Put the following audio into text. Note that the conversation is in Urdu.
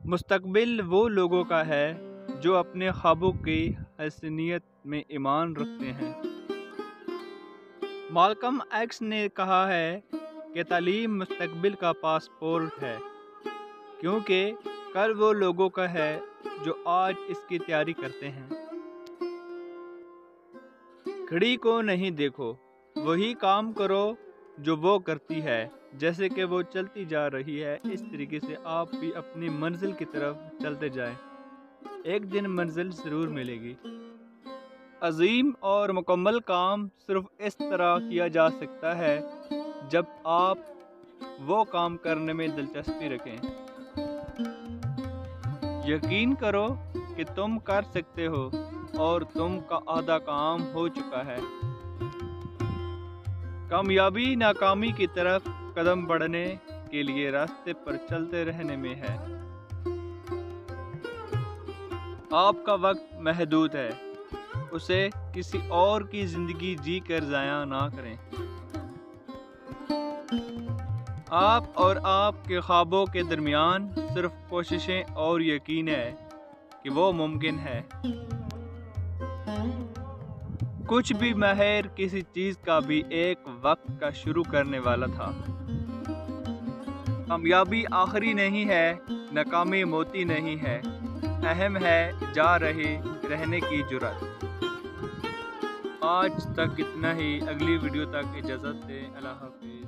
مستقبل وہ لوگوں کا ہے جو اپنے خوابوں کی حسنیت میں ایمان رکھتے ہیں۔ مالکم ایکس نے کہا ہے کہ تعلیم مستقبل کا پاسپورٹ ہے، کیونکہ کل وہ لوگوں کا ہے جو آج اس کی تیاری کرتے ہیں۔ گھڑی کو نہیں دیکھو، وہی کام کرو جو وہ کرتی ہے، جیسے کہ وہ چلتی جا رہی ہے اس طریقے سے آپ بھی اپنی منزل کی طرف چلتے جائیں، ایک دن منزل ضرور ملے گی۔ عظیم اور مکمل کام صرف اس طرح کیا جا سکتا ہے جب آپ وہ کام کرنے میں دلچسپی رکھیں۔ یقین کرو کہ تم کر سکتے ہو اور تم کا آدھا کام ہو چکا ہے۔ کامیابی ناکامی کی طرف قدم بڑھنے کے لیے راستے پر چلتے رہنے میں ہے۔ آپ کا وقت محدود ہے، اسے کسی اور کی زندگی جی کر ضائع نہ کریں۔ آپ اور آپ کے خوابوں کے درمیان صرف کوششیں اور یقین ہے کہ وہ ممکن ہے۔ کچھ بھی ماہر کسی چیز کا بھی ایک وقت کا شروع کرنے والا تھا۔ کامیابی آخری نہیں ہے، ناکامی موتی نہیں ہے، اہم ہے جا رہنے کی جرات۔ آج تک اتنا ہی، اگلی ویڈیو تک اجازت دیں، اللہ حافظ۔